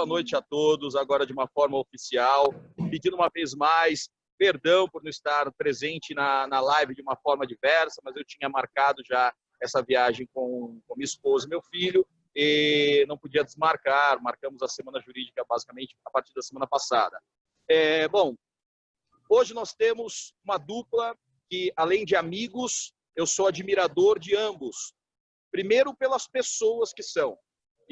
boa noite a todos, agora de uma forma oficial, pedindo uma vez mais perdão por não estar presente na live de uma forma diversa, mas eu tinha marcado já essa viagem com minha esposa e meu filho, e não podia desmarcar, marcamos a semana jurídica basicamente a partir da semana passada. Bom, hoje nós temos uma dupla que, além de amigos, eu sou admirador de ambos. Primeiro, pelas pessoas que são.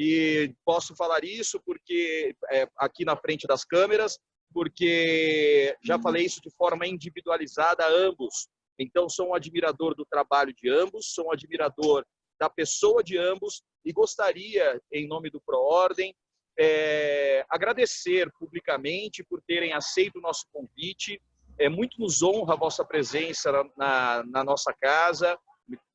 E posso falar isso porque aqui na frente das câmeras, porque já falei isso de forma individualizada a ambos. Então, sou um admirador do trabalho de ambos, sou um admirador da pessoa de ambos e gostaria, em nome do ProOrdem, agradecer publicamente por terem aceito o nosso convite. Muito nos honra a vossa presença na nossa casa.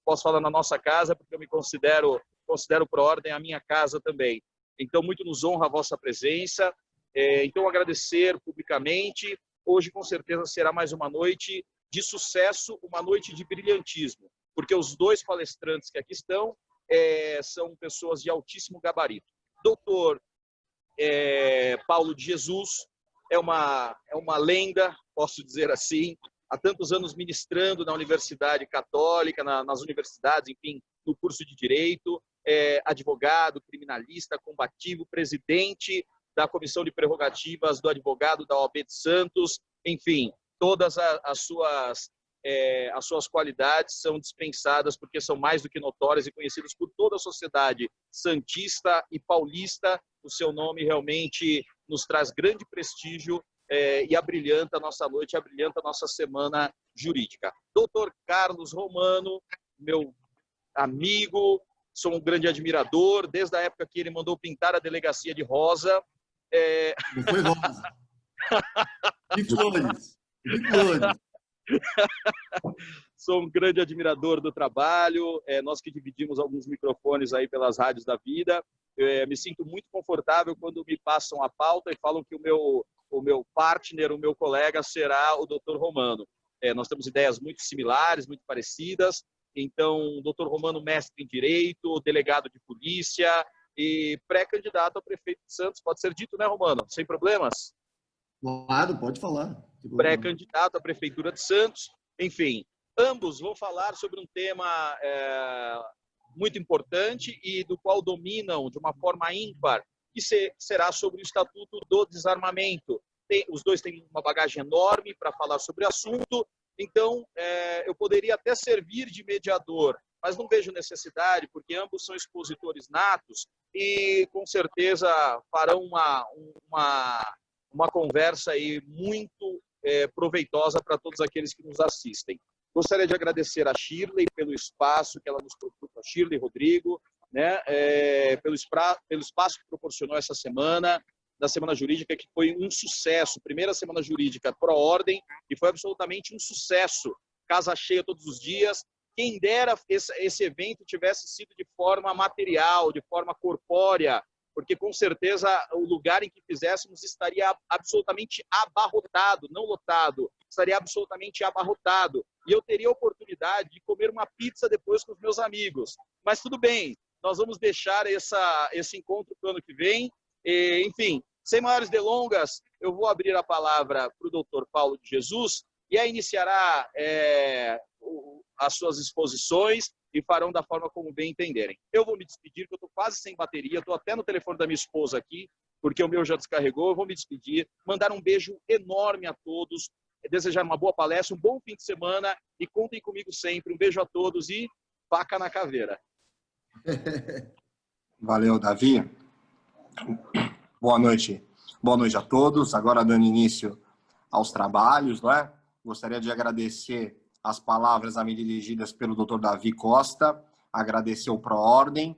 Posso falar na nossa casa porque eu me considero o ProOrdem a minha casa também. Então, muito nos honra a vossa presença. Então, agradecer publicamente. Hoje, com certeza, será mais uma noite de sucesso, uma noite de brilhantismo, porque os dois palestrantes que aqui estão são pessoas de altíssimo gabarito. Doutor Paulo de Jesus é uma lenda, posso dizer assim, há tantos anos ministrando na Universidade Católica, nas universidades, enfim, no curso de Direito, advogado, criminalista, combativo, presidente da Comissão de Prerrogativas do Advogado da OAB de Santos, enfim, todas as suas qualidades são dispensadas porque são mais do que notórias e conhecidas por toda a sociedade santista e paulista. O seu nome realmente nos traz grande prestígio e abrilhanta a nossa noite, abrilhanta a nossa semana jurídica. Doutor Carlos Romano, meu amigo, sou um grande admirador, desde a época que ele mandou pintar a delegacia de rosa. Não foi rosa. De flores. De flores. Sou um grande admirador do trabalho, nós que dividimos alguns microfones aí pelas rádios da vida. Me sinto muito confortável quando me passam a pauta e falam que o meu partner, o meu colega será o Dr. Romano. Nós temos ideias muito similares, muito parecidas. Então, Dr. Romano, mestre em Direito, delegado de polícia e pré-candidato a prefeito de Santos. Pode ser dito, né, Romano? Sem problemas? Claro, pode falar. Pré-candidato à Prefeitura de Santos. Enfim, ambos vão falar sobre um tema muito importante e do qual dominam de uma forma ímpar, que será sobre o Estatuto do Desarmamento. Os dois têm uma bagagem enorme para falar sobre o assunto, então eu poderia até servir de mediador, mas não vejo necessidade, porque ambos são expositores natos e com certeza farão uma conversa aí muito proveitosa para todos aqueles que nos assistem. Gostaria de agradecer a Shirley pelo espaço que ela nos proporcionou, a Shirley Rodrigo, né, pelo espaço que proporcionou essa semana, da Semana Jurídica, que foi um sucesso. Primeira Semana Jurídica ProOrdem, e foi absolutamente um sucesso. Casa cheia todos os dias. Quem dera esse evento tivesse sido de forma material, de forma corpórea, porque com certeza o lugar em que fizéssemos estaria absolutamente abarrotado, não lotado, estaria absolutamente abarrotado. E eu teria a oportunidade de comer uma pizza depois com os meus amigos. Mas tudo bem, nós vamos deixar esse encontro para o ano que vem. E, enfim, sem maiores delongas, eu vou abrir a palavra para o doutor Paulo de Jesus e aí iniciará as suas exposições e farão da forma como bem entenderem. Eu vou me despedir, porque eu estou quase sem bateria, estou até no telefone da minha esposa aqui, porque o meu já descarregou. Eu vou me despedir, mandar um beijo enorme a todos, desejar uma boa palestra, um bom fim de semana e contem comigo sempre. Um beijo a todos e faca na caveira. Valeu, Davi. Boa noite a todos. Agora dando início aos trabalhos, não é? Gostaria de agradecer as palavras a mim dirigidas pelo Dr. Davi Costa, agradecer o ProOrdem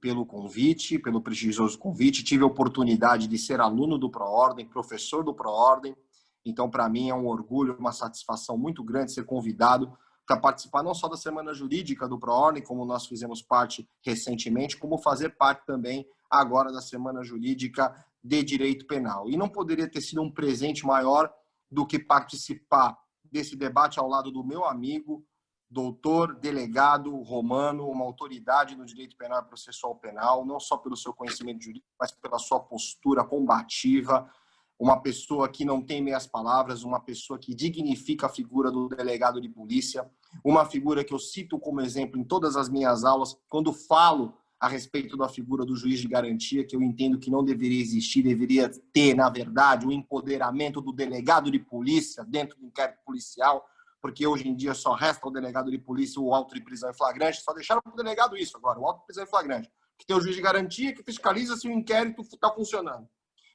pelo convite, pelo prestigioso convite. Tive a oportunidade de ser aluno do ProOrdem, professor do ProOrdem, então para mim é um orgulho, uma satisfação muito grande ser convidado para participar não só da Semana Jurídica do ProOrdem, como nós fizemos parte recentemente, como fazer parte também agora da Semana Jurídica de Direito Penal. E não poderia ter sido um presente maior do que participar desse debate ao lado do meu amigo, doutor, delegado Romano, uma autoridade no direito penal e processual penal, não só pelo seu conhecimento jurídico, mas pela sua postura combativa, uma pessoa que não tem meias palavras, uma pessoa que dignifica a figura do delegado de polícia, uma figura que eu cito como exemplo em todas as minhas aulas, quando falo a respeito da figura do juiz de garantia, que eu entendo que não deveria existir, deveria ter, na verdade, o empoderamento do delegado de polícia dentro do inquérito policial, porque hoje em dia só resta ao delegado de polícia o auto de prisão em flagrante, só deixaram para o delegado isso agora, o auto de prisão em flagrante, que tem o juiz de garantia que fiscaliza se o inquérito está funcionando.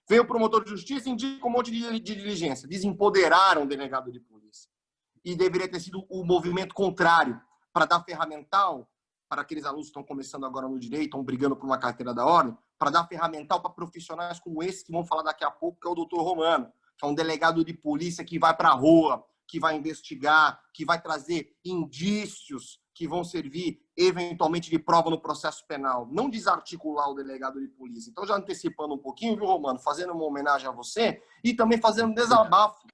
Vem o promotor de justiça e indica um monte de diligência. Desempoderaram o delegado de polícia. E deveria ter sido o movimento contrário, para dar ferramental para aqueles alunos que estão começando agora no direito, estão brigando por uma carteira da ordem, para dar ferramental para profissionais como esse que vão falar daqui a pouco, que é o doutor Romano, que é um delegado de polícia que vai para a rua, que vai investigar, que vai trazer indícios que vão servir eventualmente de prova no processo penal, não desarticular o delegado de polícia. Então, já antecipando um pouquinho, viu, Romano, fazendo uma homenagem a você e também fazendo um desabafo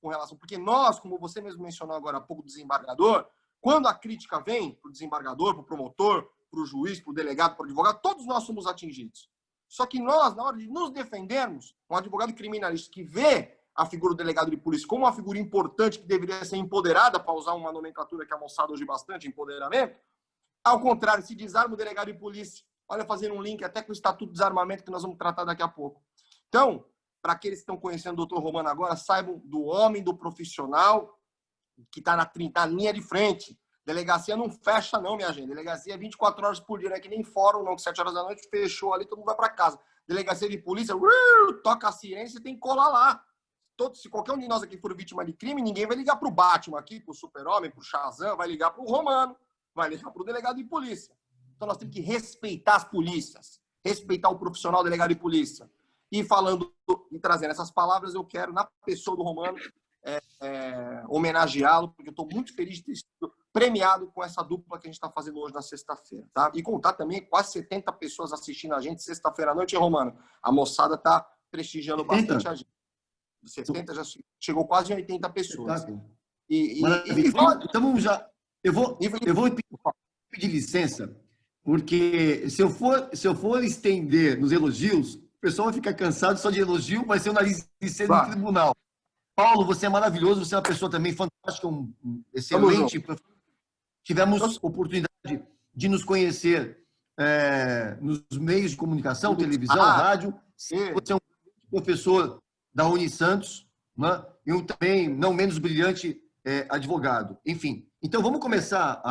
com relação, porque nós, como você mesmo mencionou agora há pouco, desembargador, quando a crítica vem para o desembargador, para o promotor, para o juiz, para o delegado, para o advogado, todos nós somos atingidos. Só que nós, na hora de nos defendermos, um advogado criminalista que vê a figura do delegado de polícia como uma figura importante que deveria ser empoderada, para usar uma nomenclatura que é moçada hoje bastante, empoderamento, ao contrário, se desarma o delegado de polícia. Olha, fazendo um link até com o Estatuto de Desarmamento, que nós vamos tratar daqui a pouco. Então, para aqueles que estão conhecendo o doutor Romano agora, saibam do homem, do profissional que está na linha de frente. Delegacia não fecha não, minha gente. Delegacia é 24 horas por dia, não é que nem fórum, não, que 7 horas da noite fechou ali, todo mundo vai para casa. Delegacia de polícia, toca a sirene, você tem que colar lá. Se qualquer um de nós aqui for vítima de crime, ninguém vai ligar para o Batman aqui, para o Super-Homem, para o Shazam, vai ligar para o Romano, vai ligar para o delegado de polícia. Então nós temos que respeitar as polícias, respeitar o profissional delegado de polícia. E falando e trazendo essas palavras, eu quero, na pessoa do Romano, homenageá-lo, porque eu estou muito feliz de ter sido premiado com essa dupla que a gente está fazendo hoje na sexta-feira. Tá? E contar também quase 70 pessoas assistindo a gente sexta-feira à noite, hein, Romano? A moçada está prestigiando bastante a gente. 70 já chegou quase 80 pessoas. Então vamos já. Eu vou pedir licença, porque se eu for estender nos elogios, o pessoal vai ficar cansado só de elogio, vai ser o nariz de cedo no tribunal. Paulo, você é maravilhoso, você é uma pessoa também fantástica, excelente. Tivemos oportunidade de nos conhecer nos meios de comunicação, televisão, rádio. Você é um professor da Unisantos, né? E um também, não menos brilhante, advogado. Enfim, então vamos começar,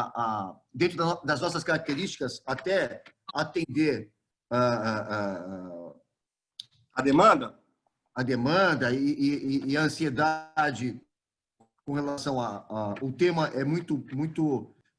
dentro das nossas características, até atender a demanda? A demanda e a ansiedade com relação o tema é muito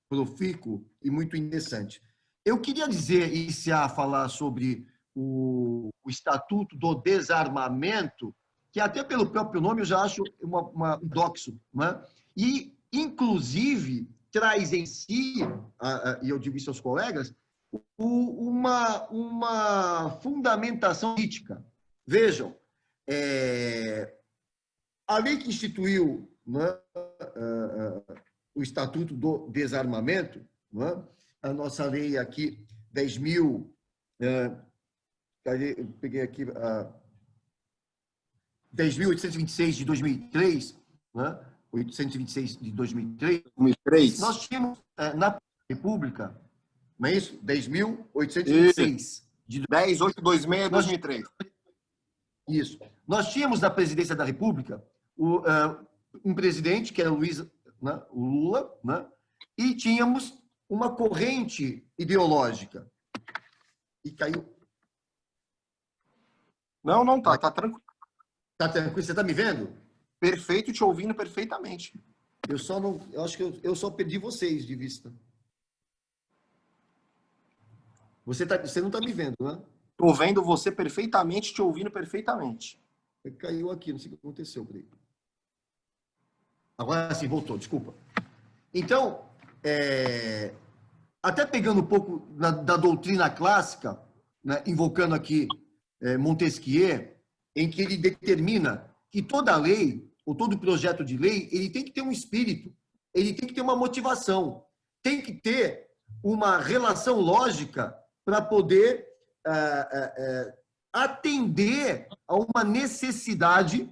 profícuo e muito interessante. Eu queria iniciar a falar sobre o Estatuto do Desarmamento, que até pelo próprio nome eu já acho um doxo, né? E, inclusive, traz em si, e eu digo isso aos colegas, uma fundamentação política. Vejam, a lei que instituiu, né, o Estatuto do Desarmamento, né, a nossa lei aqui, 10.000, eu peguei aqui, 10.826 de 2003, né, 826 de 2003, nós tínhamos na República, não é isso? 10.826. De 10.826 de 2003. Isso. Nós tínhamos na presidência da República um presidente, que era o Lula, né? E tínhamos uma corrente ideológica. E caiu. Não, tá tranquilo. Tá tranquilo? Você está me vendo? Perfeito, te ouvindo perfeitamente. Eu acho que eu só perdi vocês de vista. Você não está me vendo, né? Estou vendo você perfeitamente, te ouvindo perfeitamente. Caiu aqui, não sei o que aconteceu. Peraí. Agora sim, voltou, desculpa. Então, até pegando um pouco da doutrina clássica, né, invocando aqui Montesquieu, em que ele determina que toda lei, ou todo projeto de lei, ele tem que ter um espírito ele tem que ter uma motivação, tem que ter uma relação lógica para poder atender a uma necessidade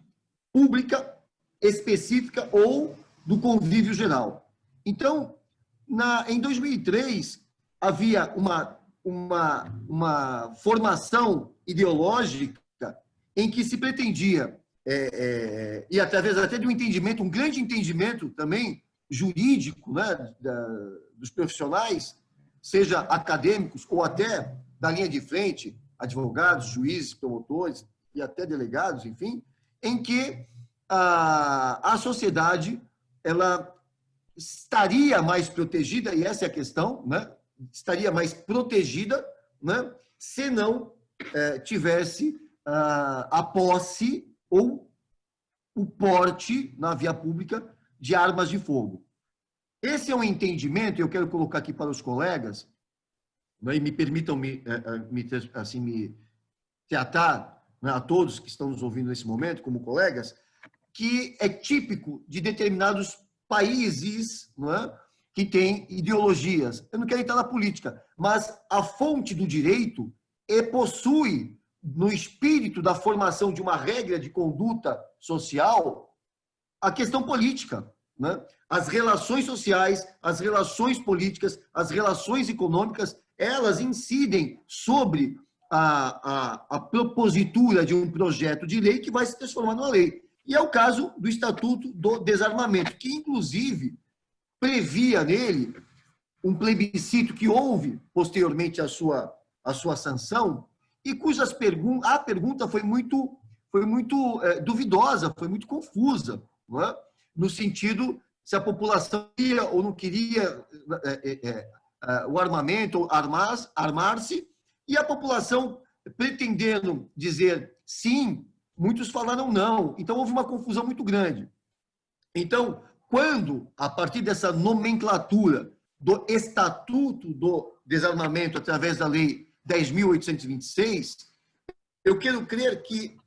pública específica ou do convívio geral. Então, em 2003, havia uma formação ideológica em que se pretendia, e através até de um entendimento, um grande entendimento também jurídico, né, dos profissionais, seja acadêmicos ou até da linha de frente, advogados, juízes, promotores e até delegados, enfim, em que a sociedade ela estaria mais protegida, e essa é a questão, né? Estaria mais protegida, né? Se não tivesse a posse ou o porte na via pública de armas de fogo. Esse é um entendimento, eu quero colocar aqui para os colegas, né, e me permitam me tratar, né, a todos que estão nos ouvindo nesse momento, como colegas, que é típico de determinados países, não é, que têm ideologias. Eu não quero entrar na política, mas a fonte do direito possui, no espírito da formação de uma regra de conduta social, a questão política, né? As relações sociais, as relações políticas, as relações econômicas, elas incidem sobre a propositura de um projeto de lei que vai se transformar numa lei. E é o caso do Estatuto do Desarmamento, que, inclusive, previa nele um plebiscito que houve, posteriormente, a sua sanção, e cujas a pergunta foi muito duvidosa, foi muito confusa, não é? No sentido se a população queria ou não queria o armamento, ou armar-se, e a população pretendendo dizer sim, muitos falaram não. Então, houve uma confusão muito grande. Então, quando, a partir dessa nomenclatura do Estatuto do Desarmamento, através da Lei 10.826, eu quero crer que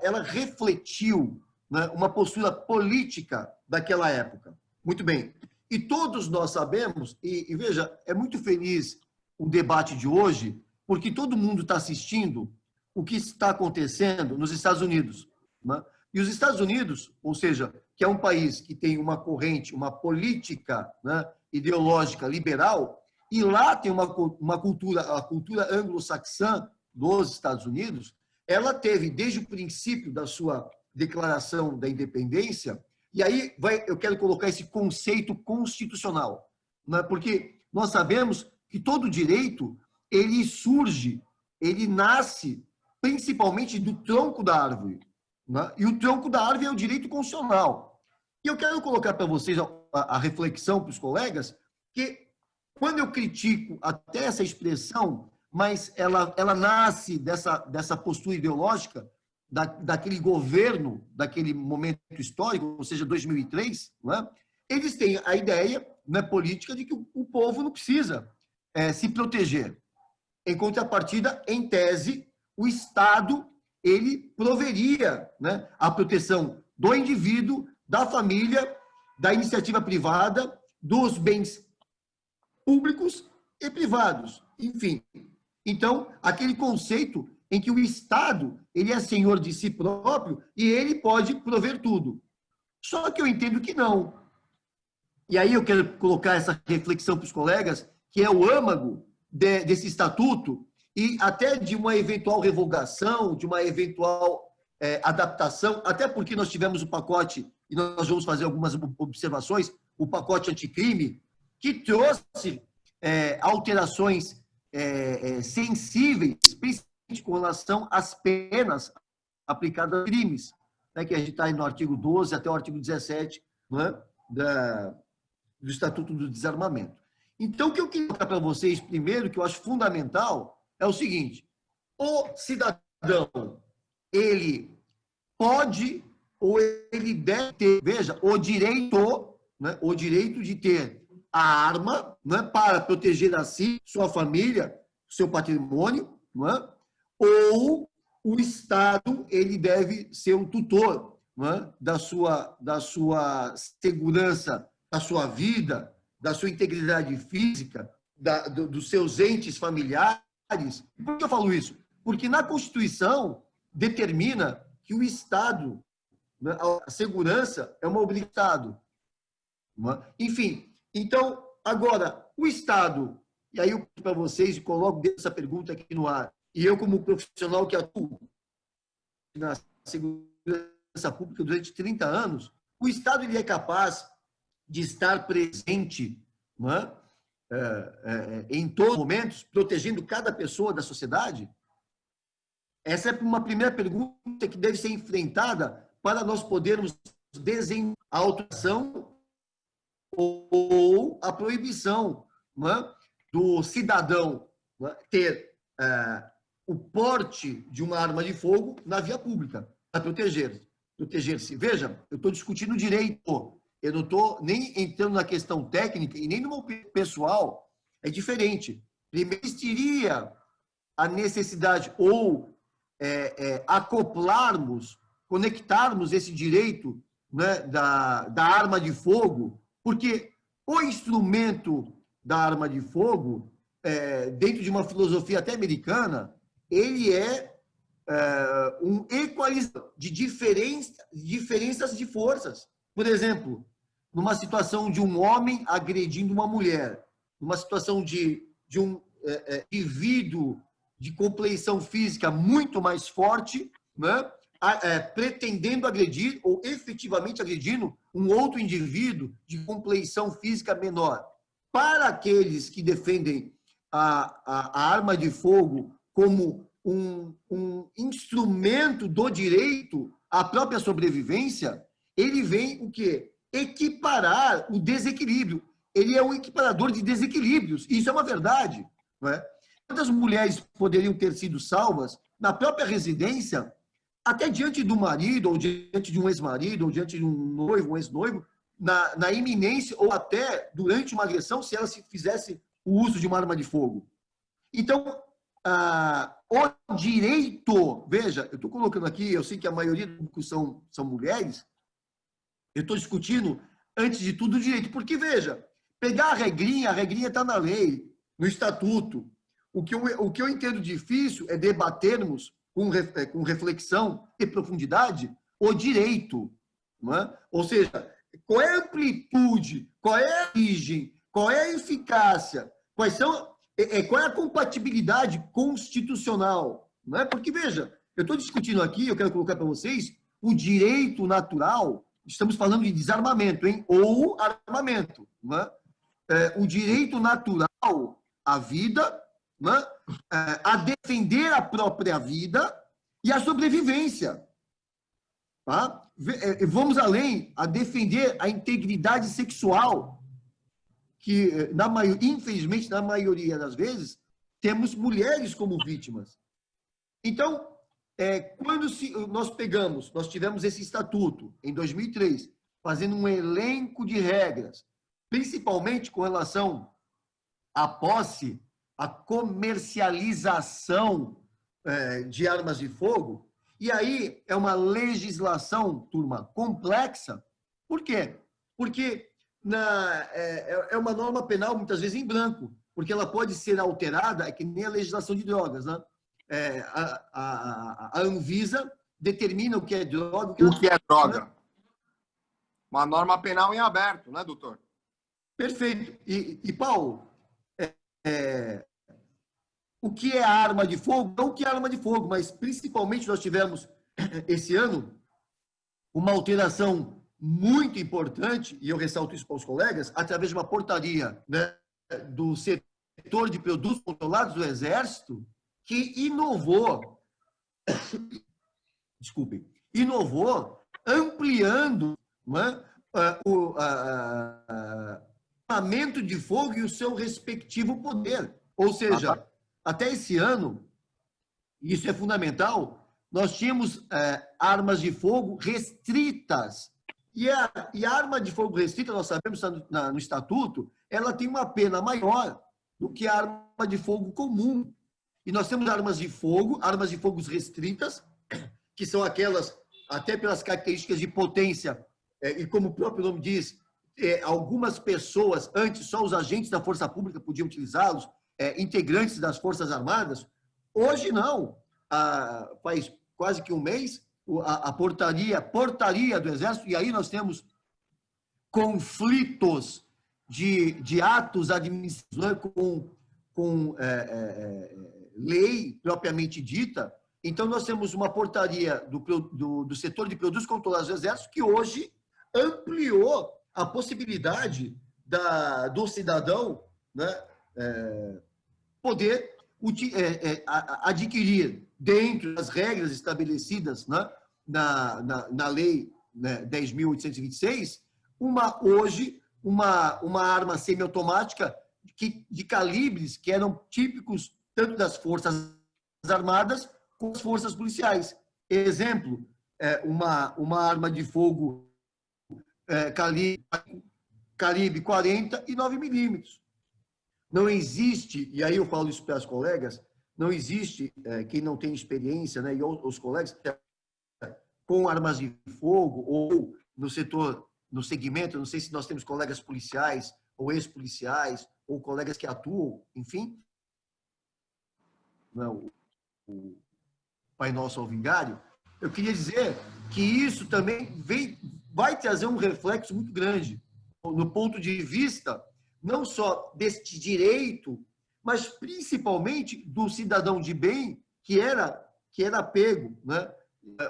ela refletiu, né, uma postura política daquela época. Muito bem. E todos nós sabemos, e veja, é muito feliz o debate de hoje, porque todo mundo está assistindo o que está acontecendo nos Estados Unidos, né? E os Estados Unidos, ou seja, que é um país que tem uma corrente, uma política, né, ideológica liberal, e lá tem uma cultura, a cultura anglo-saxã dos Estados Unidos, ela teve, desde o princípio da sua declaração da independência, e aí eu quero colocar esse conceito constitucional, né, porque nós sabemos que todo direito, ele surge, ele nasce principalmente do tronco da árvore, né? E o tronco da árvore é o direito constitucional. E eu quero colocar para vocês a reflexão para os colegas, que quando eu critico até essa expressão, mas ela nasce dessa postura ideológica daquele governo, daquele momento histórico, ou seja, 2003, né? Eles têm a ideia, né, política de que o povo não precisa se proteger. Em contrapartida, em tese, o Estado ele proveria, né, a proteção do indivíduo, da família, da iniciativa privada, dos bens públicos e privados, enfim. Então, aquele conceito em que o Estado ele é senhor de si próprio e ele pode prover tudo. Só que eu entendo que não. E aí eu quero colocar essa reflexão para os colegas, que é o âmago desse estatuto e até de uma eventual revogação, de uma eventual adaptação, até porque nós tivemos o pacote, e nós vamos fazer algumas observações, o pacote anticrime, que trouxe alterações sensíveis, principalmente com relação às penas aplicadas a crimes, né, que a gente está no artigo 12 até o artigo 17, né, do Estatuto do Desarmamento. Então, o que eu queria colocar para vocês, primeiro, que eu acho fundamental, é o seguinte: o cidadão, ele pode ou ele deve ter, veja, o direito, né, o direito de ter a arma, né, para proteger a si, sua família, seu patrimônio, né, ou o Estado, ele deve ser o tutor, né, da sua segurança da sua vida, da sua integridade física, dos seus entes familiares. Por que eu falo isso? Porque na Constituição determina que o Estado, né, a segurança é uma obrigação. Enfim, então, agora, o Estado, e aí eu para vocês e coloco essa pergunta aqui no ar, e eu como profissional que atuo na segurança pública durante 30 anos, o Estado ele é capaz de estar presente, não é? Em todos os momentos, protegendo cada pessoa da sociedade? Essa é uma primeira pergunta que deve ser enfrentada para nós podermos desenhar a autorização ou a proibição, não é, do cidadão, não é, ter o porte de uma arma de fogo na via pública, para proteger-se. Veja, eu estou discutindo direito, eu não estou nem entrando na questão técnica e nem no meu pessoal, é diferente. Primeiro, existiria a necessidade ou acoplarmos, conectarmos esse direito, né, da arma de fogo, porque o instrumento da arma de fogo, dentro de uma filosofia até americana, ele é um equalizador de diferenças de forças. Por exemplo, numa situação de um homem agredindo uma mulher, numa situação de um indivíduo de compleição física muito mais forte, né, pretendendo agredir ou efetivamente agredindo um outro indivíduo de compleição física menor. Para aqueles que defendem a arma de fogo como um instrumento do direito à própria sobrevivência, ele vem o quê? Equiparar o desequilíbrio. Ele é um equiparador de desequilíbrios. Isso é uma verdade, não é? Quantas mulheres poderiam ter sido salvas na própria residência, até diante do marido, ou diante de um ex-marido, ou diante de um noivo, um ex-noivo, na iminência, ou até durante uma agressão, se ela se fizesse o uso de uma arma de fogo. Então, o direito, veja, eu estou colocando aqui, eu sei que a maioria são mulheres, eu estou discutindo, antes de tudo, o direito, porque, veja, pegar a regrinha está na lei, no estatuto. O que eu entendo difícil é debatermos com reflexão e profundidade o direito. Não é? Ou seja, qual é a amplitude, qual é a origem, qual é a eficácia, qual é a compatibilidade constitucional. Não é? Porque, veja, eu estou discutindo aqui, eu quero colocar para vocês, o direito natural, estamos falando de desarmamento, hein? Ou armamento. Não é? O direito natural à vida, né, a defender a própria vida e a sobrevivência. Tá? Vamos além, a defender a integridade sexual, que, infelizmente, na maioria das vezes, temos mulheres como vítimas. Então, quando nós tivemos esse estatuto, em 2003, fazendo um elenco de regras, principalmente com relação à posse, à comercialização de armas de fogo, e aí é uma legislação, turma, complexa. Por quê? Porque é uma norma penal, muitas vezes, em branco, porque ela pode ser alterada, é que nem a legislação de drogas, né? A Anvisa determina o que é droga. O que é droga. Uma norma penal em aberto, né, doutor? Perfeito. E Paulo, o que é arma de fogo? Não o que é arma de fogo, mas principalmente nós tivemos esse ano uma alteração muito importante, e eu ressalto isso para os colegas, através de uma portaria, né, do setor de produtos controlados do Exército, que inovou, ampliando, né, o armamento de fogo e o seu respectivo poder. Ou seja, até esse ano, isso é fundamental, nós tínhamos armas de fogo restritas. E a arma de fogo restrita, nós sabemos, no Estatuto, ela tem uma pena maior do que a arma de fogo comum. E nós temos armas de fogo restritas, que são aquelas, até pelas características de potência, e como o próprio nome diz, algumas pessoas, antes só os agentes da Força Pública podiam utilizá-los, integrantes das Forças Armadas. Hoje não. Faz quase que um mês, a portaria do Exército, e aí nós temos conflitos de atos administrativos com lei propriamente dita. Então, nós temos uma portaria do setor de produtos controlados do Exército que hoje ampliou a possibilidade do cidadão, né, poder adquirir, dentro das regras estabelecidas, né, na Lei, né, 10.826, hoje uma arma semiautomática de calibres que eram típicos tanto das Forças Armadas como das Forças Policiais. Exemplo, uma arma de fogo calibre 40 e 9 milímetros. Não existe, e aí eu falo isso para as colegas, não existe quem não tem experiência, né, e os colegas com armas de fogo ou no segmento, não sei se nós temos colegas policiais ou ex-policiais ou colegas que atuam, enfim, não, o Pai Nosso ao Vigário. Eu queria dizer que isso também vai trazer um reflexo muito grande no ponto de vista não só deste direito, mas principalmente do cidadão de bem que era pego, né,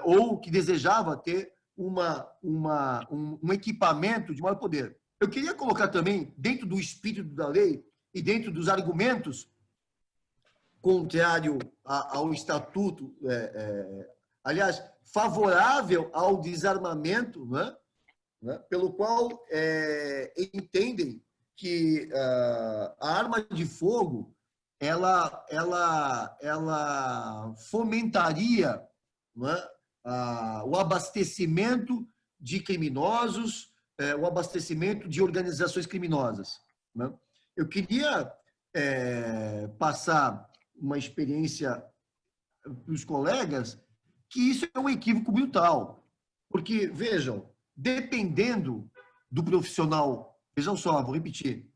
ou que desejava ter um equipamento de maior poder. Eu queria colocar também, dentro do espírito da lei e dentro dos argumentos contrário ao estatuto, aliás, favorável ao desarmamento, né, pelo qual entendem que a arma de fogo ela fomentaria, né, o abastecimento de criminosos, o abastecimento de organizações criminosas, né? Eu queria passar uma experiência para os colegas que isso é um equívoco brutal. Porque, vejam, dependendo do profissional, vejam só, vou repetir,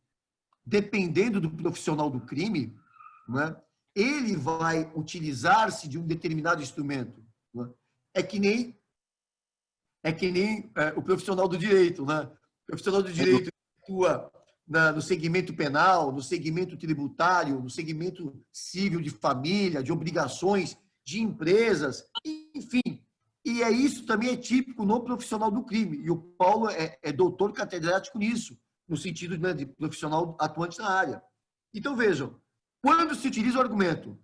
dependendo do profissional do crime, né, ele vai utilizar-se de um determinado instrumento. Né? É que nem o profissional do direito. Né? O profissional do direito atua no segmento penal, no segmento tributário, no segmento civil de família, de obrigações, de empresas, enfim. E isso também é típico no profissional do crime. E o Paulo é doutor catedrático nisso, no sentido, né, de profissional atuante na área. Então, vejam, quando se utiliza o argumento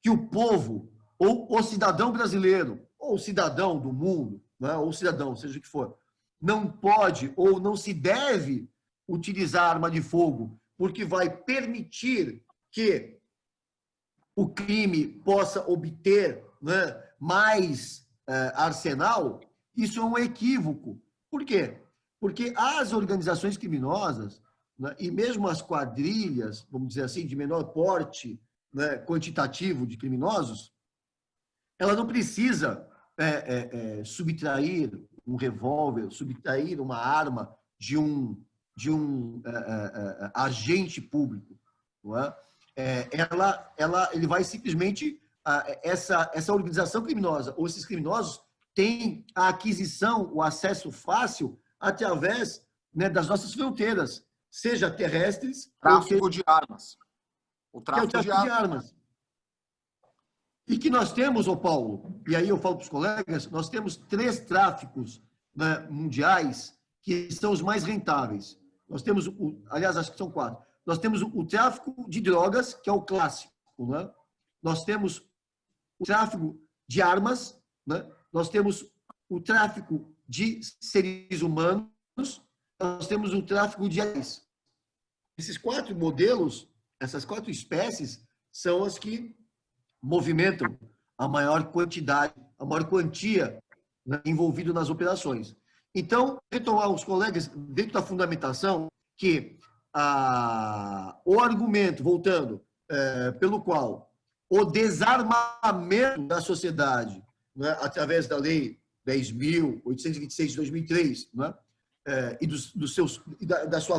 que o povo, ou o cidadão brasileiro, ou o cidadão do mundo, né, ou o cidadão, seja o que for, não pode ou não se deve utilizar arma de fogo porque vai permitir que o crime possa obter, né, mais arsenal, isso é um equívoco. Por quê? Porque as organizações criminosas, né, e mesmo as quadrilhas, vamos dizer assim, de menor porte, né, quantitativo de criminosos, ela não precisa subtrair um revólver, subtrair uma arma de um agente público. Não é? Ele vai simplesmente... essa organização criminosa, ou esses criminosos, têm a aquisição, o acesso fácil através, né, das nossas fronteiras, seja terrestres... Tráfico de armas. O tráfico de armas. E que nós temos, ô Paulo, e aí eu falo para os colegas, nós temos 3 tráficos, né, mundiais que são os mais rentáveis. Nós temos, aliás, acho que são 4. Nós temos o tráfico de drogas, que é o clássico, né? Nós temos o tráfico de armas, né? Nós temos o tráfico de seres humanos, nós temos o tráfico de animais. Esses 4 modelos, essas 4 espécies, são as que movimentam a maior quantidade, a maior quantia, né, envolvida nas operações. Então, retomar os colegas, dentro da fundamentação, que o argumento, voltando, pelo qual o desarmamento da sociedade, né, através da Lei 10.826 de 2003, né, da sua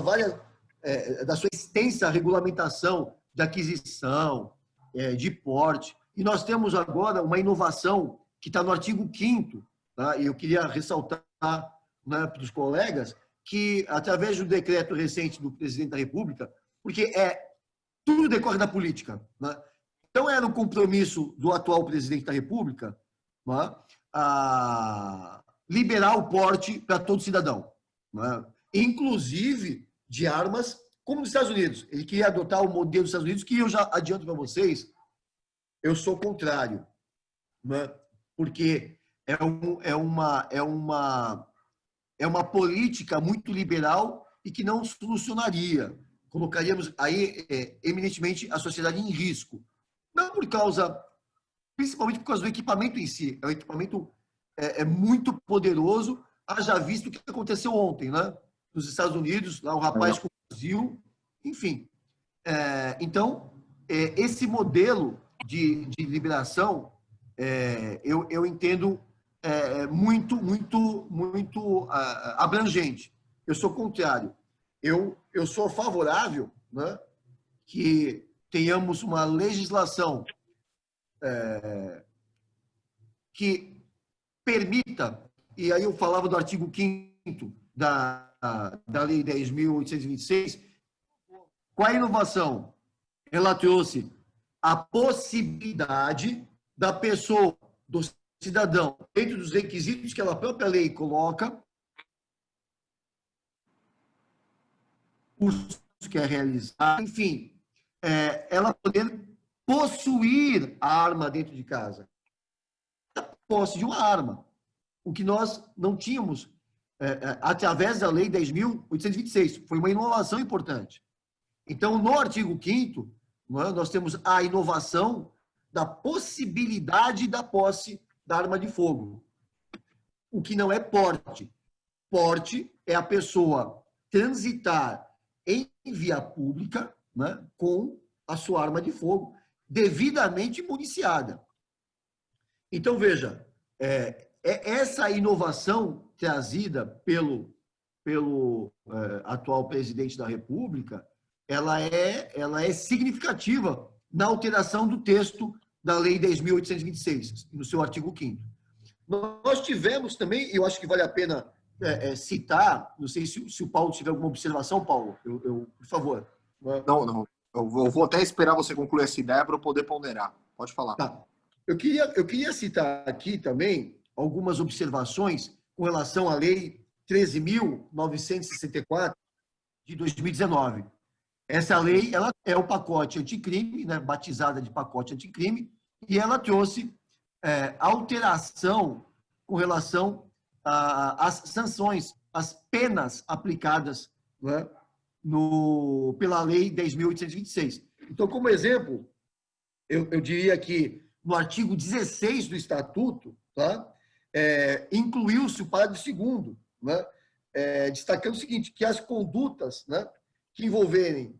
da sua extensa regulamentação de aquisição, de porte. E nós temos agora uma inovação que está no artigo 5º, tá? E eu queria ressaltar, né, para os colegas que, através do decreto recente do presidente da República, porque tudo decorre da política, né? Então, era o compromisso do atual presidente da República, né, a liberar o porte para todo cidadão, né? Inclusive de armas, como nos Estados Unidos. Ele queria adotar o modelo dos Estados Unidos, que eu já adianto para vocês, eu sou contrário, né? Porque é uma política muito liberal e que não solucionaria. Colocaríamos aí, eminentemente, a sociedade em risco. Não por causa, principalmente por causa do equipamento em si. É um equipamento muito poderoso, haja visto o que aconteceu ontem, né? Nos Estados Unidos, lá um rapaz com um fuzil, enfim. Então, esse modelo de liberação, eu entendo muito abrangente. Eu sou contrário. Eu sou favorável, né, que tenhamos uma legislação que permita, e aí eu falava do artigo 5º da Lei 10.826, qual a inovação? Ela trouxe a possibilidade da pessoa, do cidadão, dentro dos requisitos que a própria lei coloca, curso que quer realizar, enfim, ela poder possuir a arma dentro de casa. A posse de uma arma, o que nós não tínhamos através da Lei 10.826. Foi uma inovação importante. Então, no artigo 5º, nós temos a inovação da possibilidade da posse da arma de fogo. O que não é porte. Porte é a pessoa transitar em via pública, né, com a sua arma de fogo devidamente municiada. Então, veja, essa inovação trazida pelo atual presidente da República, ela é significativa na alteração do texto da Lei 10.826, no seu artigo 5º. Nós tivemos também, eu acho que vale a pena citar, não sei se o Paulo tiver alguma observação, Paulo, por favor. Não. Eu vou até esperar você concluir essa ideia para eu poder ponderar. Pode falar. Tá. Eu queria citar aqui também algumas observações com relação à Lei 13.964 de 2019. Essa lei, ela é o pacote anticrime, né, batizada de pacote anticrime, e ela trouxe alteração com relação às sanções, às penas aplicadas, né, pela Lei 10.826. Então, como exemplo, eu diria que no artigo 16 do Estatuto, tá, incluiu-se o parágrafo 2º, né, destacando o seguinte, que as condutas, né, que envolverem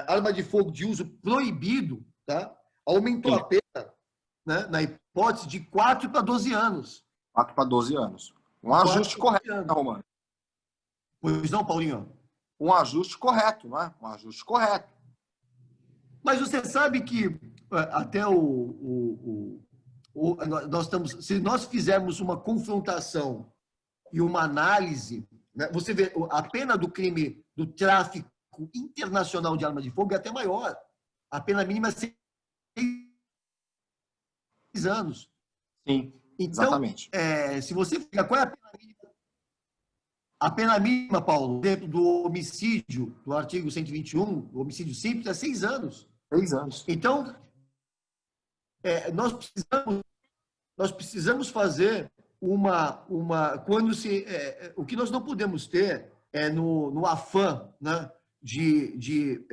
arma de fogo de uso proibido, tá, aumentou a pena, né, na hipótese de 4 para 12 anos. 4 para 12 anos. Um ajuste correto, não, mano. Pois não, Paulinho? Um ajuste correto, não é? Um ajuste correto. Mas você sabe que até nós estamos, se nós fizermos uma confrontação e uma análise, né, você vê a pena do crime do tráfico internacional de arma de fogo é até maior. A pena mínima é 6 anos. Sim, então, exatamente. Se você fica, qual é a pena mínima? A pena mínima, Paulo, dentro do homicídio, do artigo 121, do homicídio simples, é 6 anos. 6 anos. Então, nós precisamos fazer o que nós não podemos ter no afã, né, de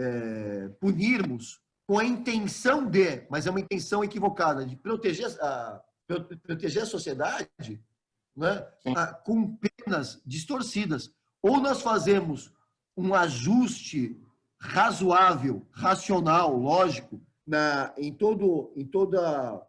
punirmos com a intenção mas é uma intenção equivocada, de proteger a sociedade, né, com penas distorcidas. Ou nós fazemos um ajuste razoável, racional, lógico, em toda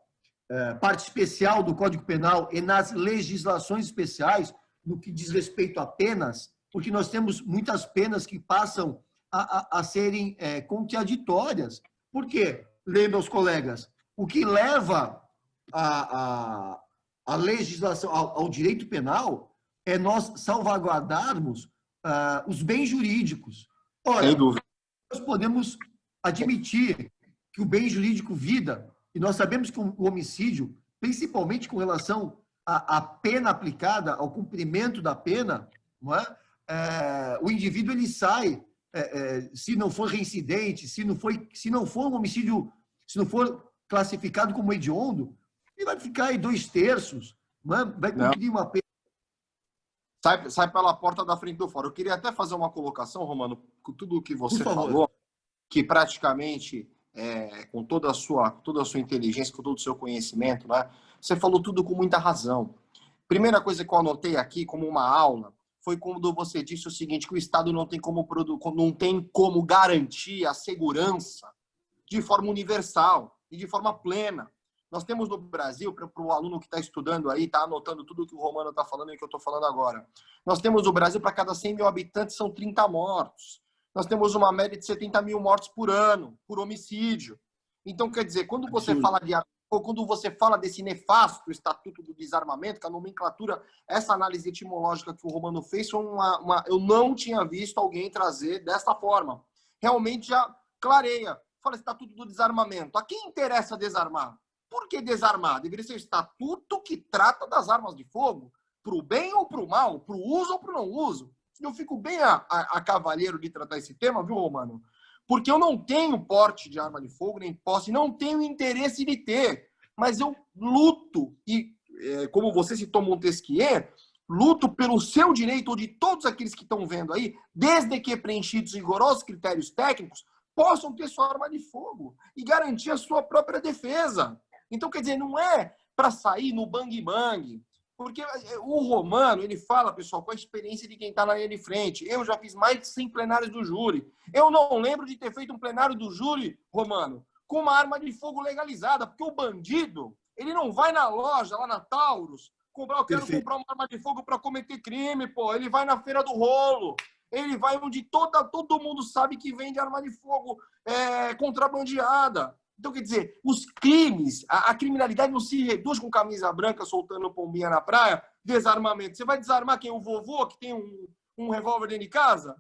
parte especial do Código Penal e nas legislações especiais, no que diz respeito a penas, porque nós temos muitas penas que passam a serem contraditórias. Por quê? Lembra os colegas, o que leva a legislação, ao direito penal, é nós salvaguardarmos os bens jurídicos. Ora, Sem dúvida. nós podemos admitir que o bem jurídico vida, e nós sabemos que o homicídio, principalmente com relação à pena aplicada, ao cumprimento da pena, não é? O indivíduo ele sai, se não for reincidente, se não for um homicídio, se não for classificado como hediondo, ele vai ficar aí 2/3, não é? Vai cumprir uma pena. Sai pela porta da frente do fórum. Eu queria até fazer uma colocação, Romano, com tudo o que você falou, que praticamente, com toda a sua inteligência, com todo o seu conhecimento, né? Você falou tudo com muita razão. Primeira coisa que eu anotei aqui como uma aula foi quando você disse o seguinte, que o Estado não tem como garantir a segurança de forma universal e de forma plena. Nós temos no Brasil, para o aluno que está estudando aí, está anotando tudo que o Romano está falando e que eu estou falando agora. Nós temos no Brasil, para cada 100 mil habitantes, são 30 mortos. Nós temos uma média de 70 mil mortos por ano, por homicídio. Então, quer dizer, quando você fala desse nefasto Estatuto do Desarmamento, que a nomenclatura, essa análise etimológica que o Romano fez, eu não tinha visto alguém trazer desta forma. Realmente já clareia. Fala Estatuto do Desarmamento. A quem interessa desarmar? Por que desarmar? Deveria ser o estatuto que trata das armas de fogo, para o bem ou para o mal, para o uso ou para o não uso. Eu fico bem a cavalheiro de tratar esse tema, viu, Romano? Porque eu não tenho porte de arma de fogo, nem posse, não tenho interesse de ter. Mas eu luto, e como você citou Montesquieu, luto pelo seu direito, ou de todos aqueles que estão vendo aí, desde que preenchidos rigorosos critérios técnicos, possam ter sua arma de fogo e garantir a sua própria defesa. Então, quer dizer, não é para sair no bang-bang, porque o Romano, ele fala, pessoal, com a experiência de quem está na linha de frente. Eu já fiz mais de 100 plenários do júri. Eu não lembro de ter feito um plenário do júri, Romano, com uma arma de fogo legalizada, porque o bandido, ele não vai na loja, lá na Taurus, eu quero comprar uma arma de fogo para cometer crime, pô. Ele vai na feira do rolo. Ele vai onde todo mundo sabe que vende arma de fogo contrabandeada. Então, quer dizer, os crimes, a criminalidade não se reduz com camisa branca soltando pombinha na praia, desarmamento. Você vai desarmar quem? O vovô que tem um revólver dentro de casa?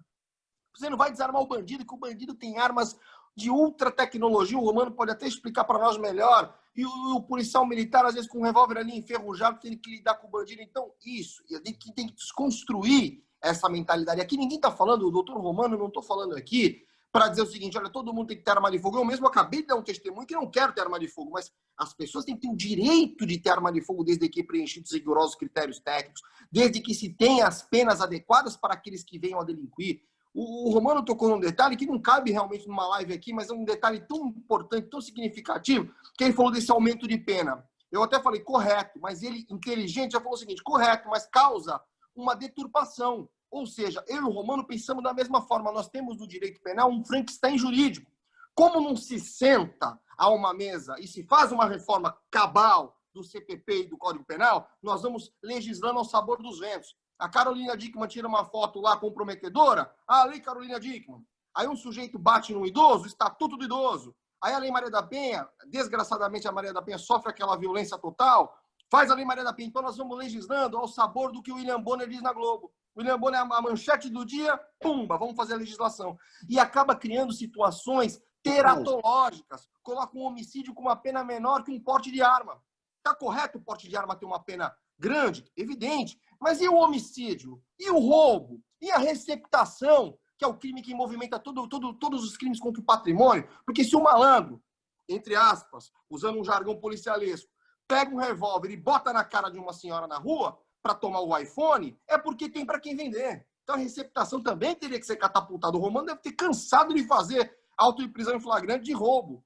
Você não vai desarmar o bandido, que o bandido tem armas de ultra tecnologia. O Romano pode até explicar para nós melhor. E o policial militar, às vezes, com um revólver ali enferrujado, tem que lidar com o bandido. Então, isso. Tem que desconstruir essa mentalidade. Aqui ninguém está falando, o doutor Romano, não estou falando aqui para dizer o seguinte, olha, todo mundo tem que ter arma de fogo. Eu mesmo acabei de dar um testemunho que não quero ter arma de fogo, mas as pessoas têm que ter o direito de ter arma de fogo desde que preenchidos rigorosos critérios técnicos, desde que se tenha as penas adequadas para aqueles que venham a delinquir. O Romano tocou num detalhe que não cabe realmente numa live aqui, mas é um detalhe tão importante, tão significativo, que ele falou desse aumento de pena. Eu até falei, correto, mas ele, inteligente, já falou o seguinte, correto, mas causa uma deturpação. Ou seja, eu e o Romano pensamos da mesma forma. Nós temos no direito penal um Frankenstein jurídico. Como não se senta a uma mesa e se faz uma reforma cabal do CPP e do Código Penal, nós vamos legislando ao sabor dos ventos. A Carolina Dickmann tira uma foto lá comprometedora, a lei Carolina Dickmann. Aí um sujeito bate num idoso, Estatuto do Idoso. Aí a lei Maria da Penha, desgraçadamente a Maria da Penha sofre aquela violência total, faz a lei Maria da Penha. Então nós vamos legislando ao sabor do que o William Bonner diz na Globo. O William Bonner é a manchete do dia, pumba, vamos fazer a legislação. E acaba criando situações teratológicas. Coloca um homicídio com uma pena menor que um porte de arma. Está correto o porte de arma ter uma pena grande? Evidente. Mas e o homicídio? E o roubo? E a receptação, que é o crime que movimenta todos os crimes contra o patrimônio? Porque se o malandro, entre aspas, usando um jargão policialesco, pega um revólver e bota na cara de uma senhora na rua para tomar o iPhone, é porque tem para quem vender. Então a receptação também teria que ser catapultada. O Romano deve ter cansado de fazer auto de prisão em flagrante de roubo.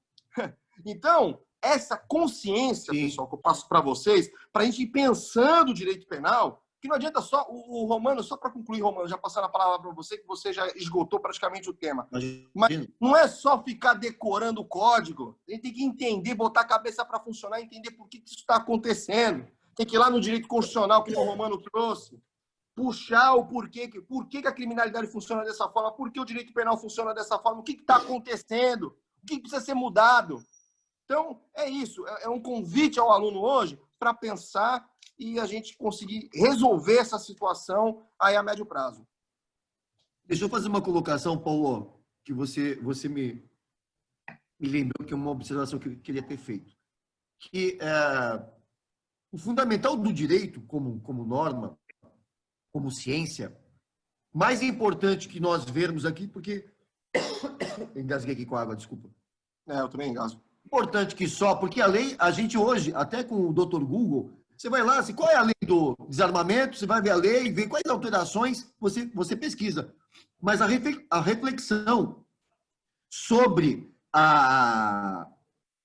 Então, essa consciência, pessoal, que eu passo para vocês, para a gente ir pensando o direito penal, que não adianta só o Romano, só para concluir, Romano, já passando a palavra para você, que você já esgotou praticamente o tema. Mas não é só ficar decorando o código, a gente tem que entender, botar a cabeça para funcionar, entender por que isso está acontecendo. Tem que ir lá no direito constitucional que o Romano trouxe. puxar o porquê, por que a criminalidade funciona dessa forma, por que o direito penal funciona dessa forma, o que está acontecendo, o que precisa ser mudado. Então, é isso. É um convite ao aluno hoje para pensar e a gente conseguir resolver essa situação aí a médio prazo. Deixa eu fazer uma colocação, Paulo, que você me lembrou que é uma observação que eu queria ter feito. Que o fundamental do direito, como norma, como ciência, mais importante que nós vermos aqui, porque... Engasguei aqui com a água, desculpa. Eu também engasgo. Importante que só, porque a lei, a gente hoje, até com o Dr. Google, você vai lá, qual é a lei do desarmamento, você vai ver a lei, vê quais alterações, você pesquisa. Mas a reflexão sobre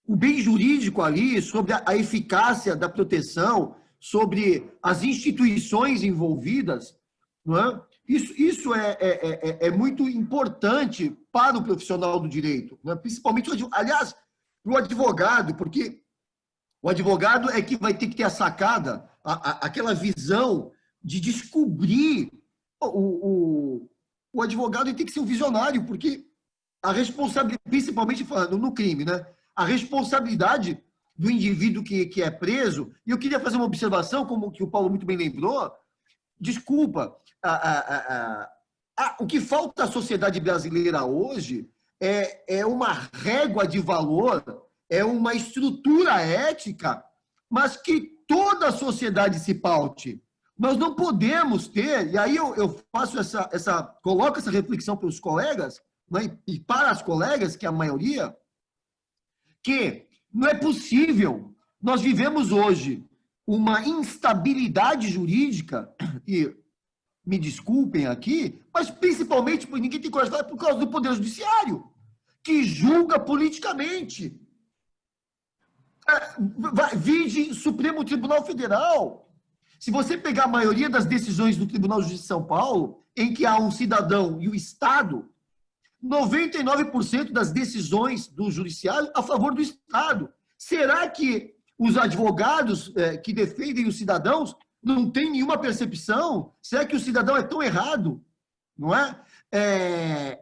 o bem jurídico ali, sobre a eficácia da proteção, sobre as instituições envolvidas, não é? Isso é muito importante para o profissional do direito, né? Principalmente, aliás, para o advogado, porque o advogado é que vai ter que ter a sacada, aquela visão de descobrir. O advogado tem que ser um visionário, porque a responsabilidade, principalmente falando no crime, né? A responsabilidade do indivíduo que é preso, e eu queria fazer uma observação, como que o Paulo muito bem lembrou, desculpa, o que falta à sociedade brasileira hoje é uma régua de valor, é uma estrutura ética, mas que toda a sociedade se paute. Nós não podemos ter, e aí eu faço coloco essa reflexão para os colegas, né, e para as colegas, que é a maioria, que não é possível. Nós vivemos hoje uma instabilidade jurídica, e me desculpem aqui, mas principalmente, porque ninguém tem coragem de falar, por causa do Poder Judiciário, que julga politicamente. Vide Supremo Tribunal Federal. Se você pegar a maioria das decisões do Tribunal de Justiça de São Paulo, em que há um cidadão e o Estado, 99% das decisões do judiciário a favor do Estado. Será que os advogados que defendem os cidadãos não têm nenhuma percepção? Será que o cidadão é tão errado? Não é?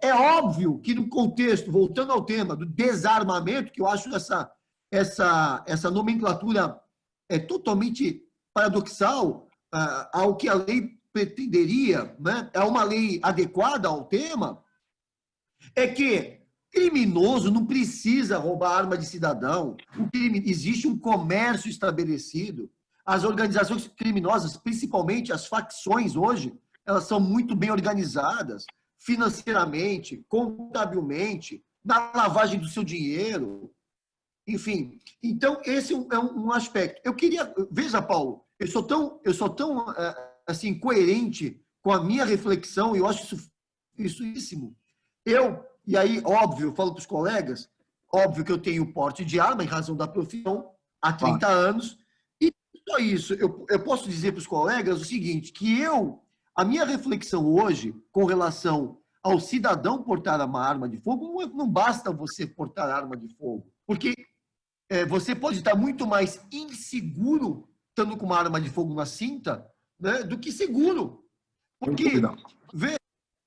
É óbvio que no contexto, voltando ao tema do desarmamento, que eu acho essa nomenclatura totalmente paradoxal ao que a lei pretenderia, né? É uma lei adequada ao tema, é que criminoso não precisa roubar arma de cidadão. Existe um comércio estabelecido. As organizações criminosas, principalmente as facções hoje, elas são muito bem organizadas financeiramente, contabilmente, na lavagem do seu dinheiro. Enfim, então esse é um aspecto. Eu queria, veja, Paulo, eu sou tão assim coerente com a minha reflexão, e eu acho isso. E aí, óbvio, eu falo para os colegas, óbvio que eu tenho porte de arma em razão da profissão há 30 anos, e só isso. Eu posso dizer para os colegas o seguinte, que a minha reflexão hoje, com relação ao cidadão portar uma arma de fogo, não basta você portar arma de fogo, porque você pode estar muito mais inseguro estando com uma arma de fogo na cinta, né, do que seguro. Porque, veja,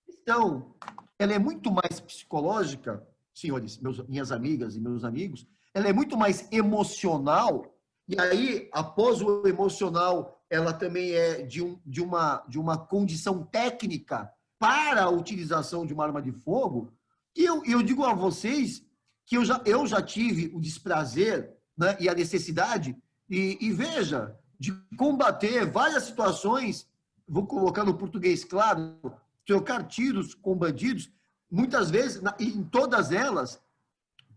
então, ela é muito mais psicológica, senhores, minhas amigas e meus amigos, ela é muito mais emocional, e aí, após o emocional, ela também é de uma condição técnica para a utilização de uma arma de fogo. E eu digo a vocês que eu já tive o desprazer, né, e a necessidade, e veja, de combater várias situações, vou colocar no português claro, trocar tiros com bandidos, muitas vezes, em todas elas,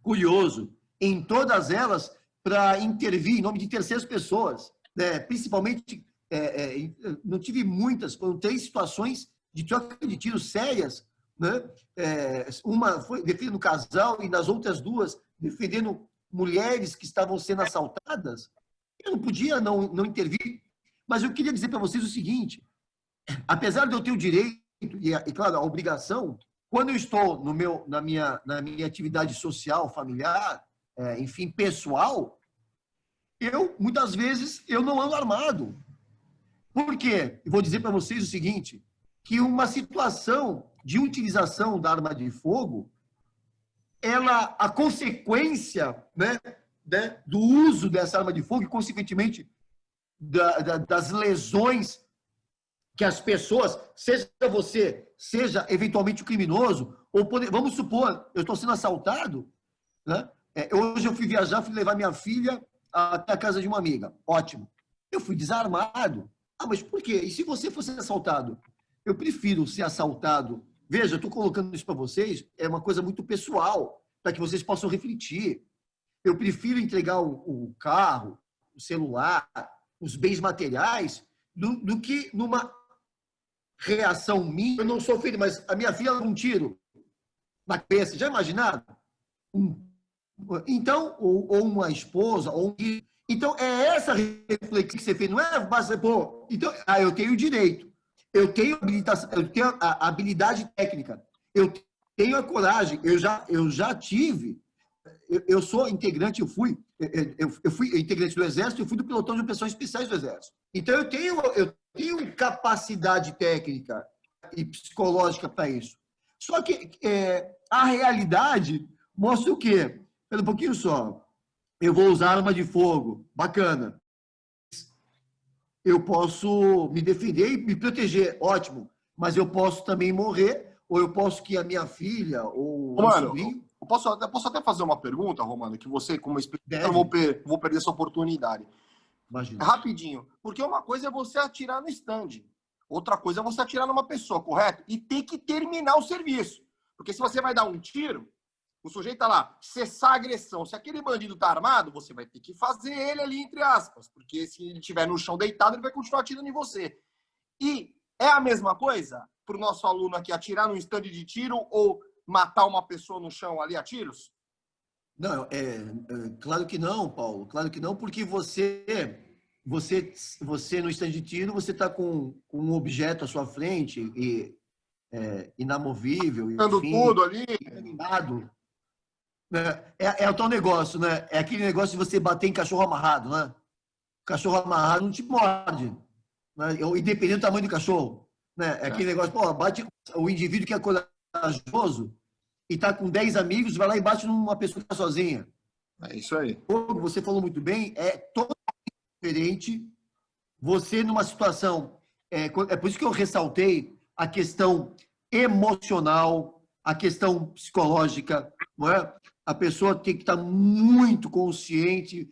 curioso, em todas elas, para intervir em nome de terceiras pessoas, né? Principalmente, não tive muitas, foram 3 situações de troca de tiros sérias, né? Uma foi defendendo casal e nas outras 2 defendendo mulheres que estavam sendo assaltadas. Eu não podia não intervir, mas eu queria dizer para vocês o seguinte, apesar de eu ter o direito e claro, a obrigação, quando eu estou na minha atividade social, familiar, enfim, pessoal, muitas vezes, eu não ando armado. Por quê? Eu vou dizer para vocês o seguinte, que uma situação de utilização da arma de fogo, a consequência, né, do uso dessa arma de fogo e, consequentemente, das lesões que as pessoas, seja você, seja eventualmente o criminoso, ou vamos supor, eu estou sendo assaltado, né? Hoje eu fui viajar, fui levar minha filha até a casa de uma amiga. Ótimo. Eu fui desarmado. Ah, mas por quê? E se você fosse assaltado? Eu prefiro ser assaltado. Veja, eu estou colocando isso para vocês, é uma coisa muito pessoal, para que vocês possam refletir. Eu prefiro entregar o carro, o celular, os bens materiais, do que numa reação minha. Eu não sou filho, mas a minha filha levou um tiro na cabeça. Já imaginaram? Então, ou uma esposa, ou um... Então, é essa reflexão que você fez, não é? Pô, então, eu tenho o direito, eu tenho habilitação, eu tenho a habilidade técnica, eu tenho a coragem, eu já tive, eu sou integrante, eu fui integrante do Exército, eu fui do pelotão de operações especiais do Exército. Então, eu tenho capacidade técnica e psicológica para isso. Só que a realidade mostra o quê? Espera um pouquinho só. Eu vou usar arma de fogo. Bacana. Eu posso me defender e me proteger. Ótimo. Mas eu posso também morrer, ou eu posso que a minha filha ou o sobrinho... Eu posso até fazer uma pergunta, Romano, que você, como especialista, eu vou perder essa oportunidade. Imagina. Rapidinho. Porque uma coisa é você atirar no stand. Outra coisa é você atirar numa pessoa, correto? E ter que terminar o serviço. Porque se você vai dar um tiro, o sujeito tá lá, cessar a agressão. Se aquele bandido tá armado, você vai ter que fazer ele ali, entre aspas. Porque se ele estiver no chão deitado, ele vai continuar atirando em você. E é a mesma coisa para o nosso aluno aqui atirar num stand de tiro ou matar uma pessoa no chão ali a tiros? Não, claro que não, Paulo. Claro que não, porque você no stand de tiro, você está com um objeto à sua frente e inamovível, enfim, tudo ali. Inanimado. É o tal negócio, né? É aquele negócio de você bater em cachorro amarrado, né? Cachorro amarrado não te morde, né? Independente do tamanho do cachorro, né? É aquele negócio, pô, bate o indivíduo que é corajoso e está com 10 amigos, vai lá e bate numa pessoa que está sozinha. É isso aí. Você falou muito bem, é totalmente diferente. Você numa situação... É por isso que eu ressaltei a questão emocional, a questão psicológica, não é? A pessoa tem que estar muito consciente.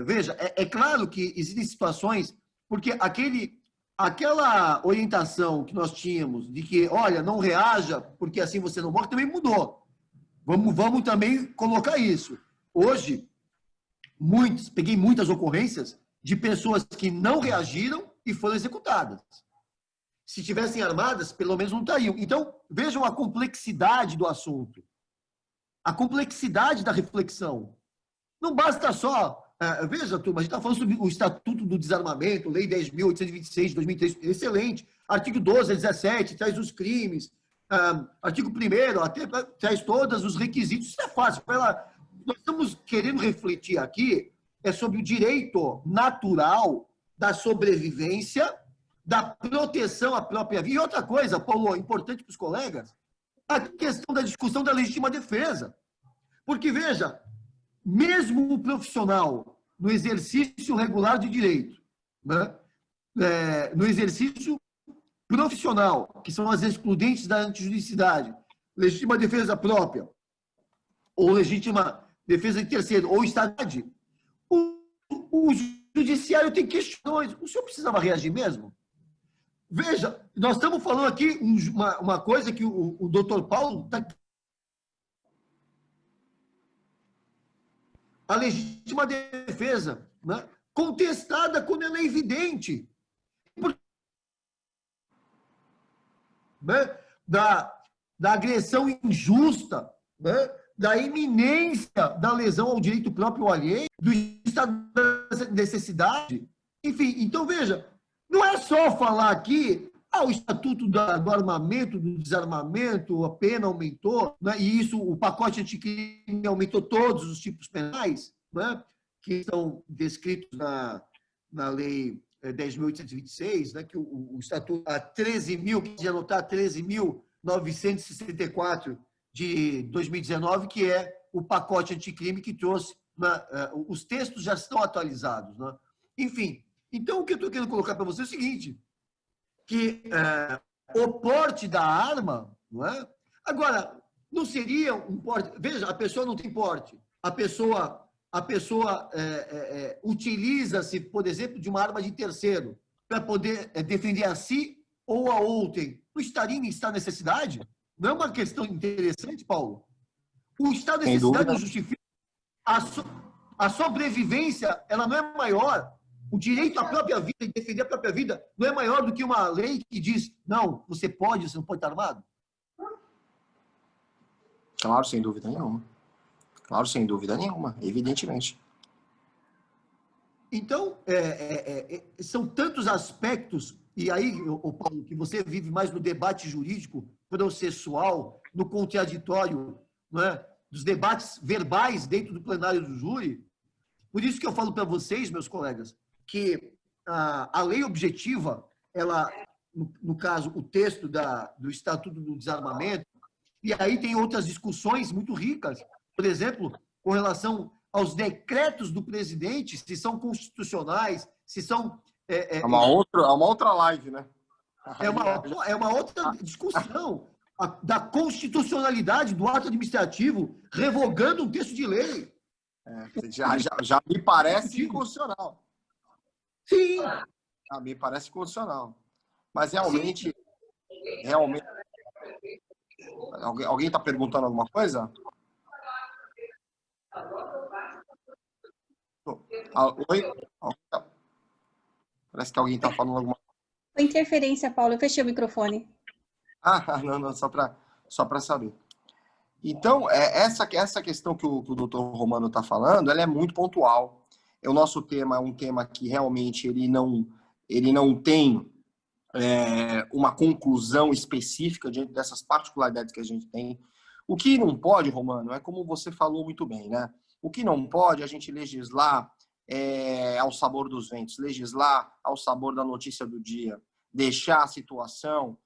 Veja, é claro que existem situações, porque aquela orientação que nós tínhamos de que, olha, não reaja, porque assim você não morre, também mudou. Vamos também colocar isso. Hoje, peguei muitas ocorrências de pessoas que não reagiram e foram executadas. Se tivessem armadas, pelo menos não estariam. Então, vejam a complexidade do assunto. A complexidade da reflexão. Não basta só... veja, turma, a gente está falando sobre o Estatuto do Desarmamento, Lei 10.826 de 2003, excelente. Artigo 12 a 17, traz os crimes. Artigo 1º, até traz todos os requisitos. Isso é fácil. Nós estamos querendo refletir aqui sobre o direito natural da sobrevivência, da proteção à própria vida. E outra coisa, Paulo, importante para os colegas, a questão da discussão da legítima defesa. Porque, veja, mesmo o profissional no exercício regular de direito, né, no exercício profissional, que são as excludentes da antijudicidade, legítima defesa própria, ou legítima defesa de terceiro, ou estadidade, o judiciário tem questões. O senhor precisava reagir mesmo? Veja, nós estamos falando aqui uma coisa que o doutor Paulo está... A legítima defesa, né? Contestada quando ela é evidente. Né? Da agressão injusta, né? Da iminência da lesão ao direito próprio alheio, do estado de necessidade. Enfim, então veja, não é só falar aqui, o Estatuto do Armamento, do Desarmamento, a pena aumentou, né? E isso, o pacote anticrime aumentou todos os tipos penais, né? Que estão descritos na Lei 10.826, né, que o Estatuto a 13.000, de anotar 13.964 de 2019, que é o pacote anticrime que trouxe, né, os textos já estão atualizados. Né? Enfim, então o que eu estou querendo colocar para você é o seguinte, que o porte da arma, não é? Agora, não seria um porte... Veja, a pessoa não tem porte, a pessoa utiliza-se, por exemplo, de uma arma de terceiro para poder defender a si ou a outrem. O estaria em estado de necessidade? Não é uma questão interessante, Paulo? O estado de necessidade não justifica a sobrevivência, ela não é maior. O direito à própria vida e defender a própria vida não é maior do que uma lei que diz, não, você não pode estar armado? Claro, sem dúvida nenhuma. Claro, sem dúvida nenhuma, evidentemente. Então, são tantos aspectos, e aí, Paulo, que você vive mais no debate jurídico, processual, no contraditório, não é? Dos debates verbais dentro do plenário do júri. Por isso que eu falo para vocês, meus colegas, que a lei objetiva, ela, no caso, o texto do Estatuto do Desarmamento, e aí tem outras discussões muito ricas, por exemplo, com relação aos decretos do presidente, se são constitucionais, se são... É uma outra live, né? É uma outra discussão da constitucionalidade do ato administrativo revogando um texto de lei. Já me parece inconstitucional. Sim. Já me parece inconstitucional. Mas realmente... Alguém está perguntando alguma coisa? Oi? Parece que alguém está falando alguma coisa. Foi interferência, Paulo. Eu fechei o microfone. Não, só para saber. Então, essa questão que o doutor Romano está falando, ela é muito pontual. O nosso tema é um tema que realmente ele não tem uma conclusão específica diante dessas particularidades que a gente tem. O que não pode, Romano, é como você falou muito bem, né? O que não pode é a gente legislar ao sabor dos ventos, legislar ao sabor da notícia do dia, deixar a situação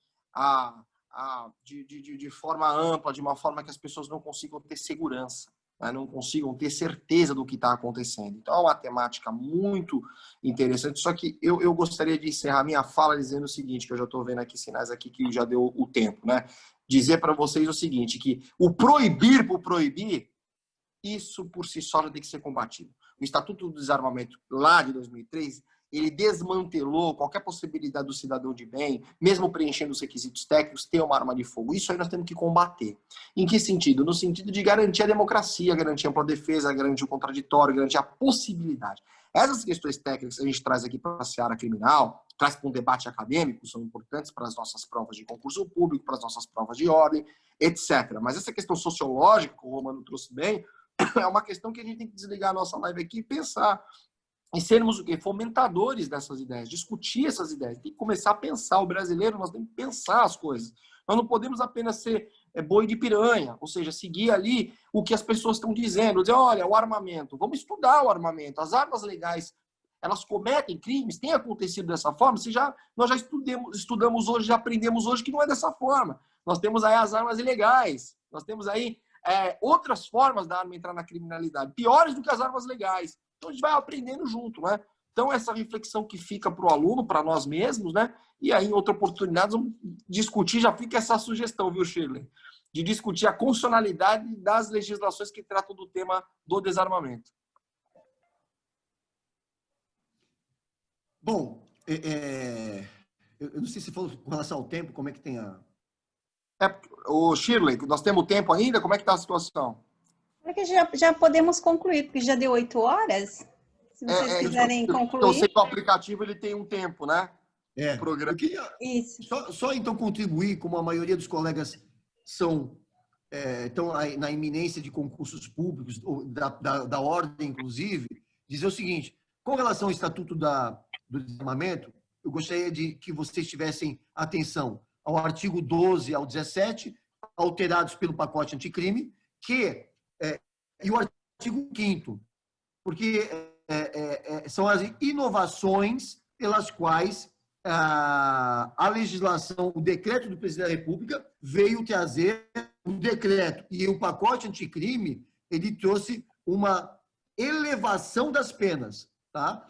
de forma ampla, de uma forma que as pessoas não consigam ter segurança, né? Não consigam ter certeza do que está acontecendo. Então, é uma temática muito interessante, só que eu gostaria de encerrar minha fala dizendo o seguinte, que eu já estou vendo aqui sinais aqui que já deu o tempo, né? Dizer para vocês o seguinte, que o proibir por proibir, isso por si só já tem que ser combatido. O Estatuto do Desarmamento, lá de 2003, ele desmantelou qualquer possibilidade do cidadão de bem, mesmo preenchendo os requisitos técnicos, ter uma arma de fogo. Isso aí nós temos que combater. Em que sentido? No sentido de garantir a democracia, garantir a ampla defesa, garantir o contraditório, garantir a possibilidade. Essas questões técnicas que a gente traz aqui para a seara criminal, traz para um debate acadêmico, são importantes para as nossas provas de concurso público, para as nossas provas de ordem, etc. Mas essa questão sociológica, que o Romano trouxe bem, é uma questão que a gente tem que desligar a nossa live aqui e pensar. E sermos o quê? Fomentadores dessas ideias, discutir essas ideias. Tem que começar a pensar. O brasileiro, nós temos que pensar as coisas. Nós não podemos apenas ser boi de piranha, ou seja, seguir ali o que as pessoas estão dizendo. Dizer, olha, o armamento, vamos estudar o armamento. As armas legais, elas cometem crimes, tem acontecido dessa forma. Nós já estudamos hoje, já aprendemos hoje que não é dessa forma. Nós temos aí as armas ilegais, nós temos aí outras formas da arma entrar na criminalidade, piores do que as armas legais. Então, a gente vai aprendendo junto, né? Então, essa reflexão que fica para o aluno, para nós mesmos, né? E aí, em outra oportunidade, vamos discutir, já fica essa sugestão, viu, Shirley? De discutir a constitucionalidade das legislações que tratam do tema do desarmamento. Bom, eu não sei se falou com relação ao tempo, como é que tem a... O Shirley, nós temos tempo ainda? Como é que está a situação? É que já podemos concluir, porque já deu 8 horas. Se vocês quiserem concluir. Eu sei que o aplicativo ele tem um tempo, né? O programa. Eu queria só então contribuir, como a maioria dos colegas estão na iminência de concursos públicos, da ordem, inclusive, dizer o seguinte, com relação ao Estatuto do Desarmamento, eu gostaria de que vocês tivessem atenção ao artigo 12 ao 17, alterados pelo pacote anticrime, e o artigo 5º, porque são as inovações pelas quais a legislação, o decreto do presidente da República veio trazer um decreto. E o pacote anticrime, ele trouxe uma elevação das penas, tá?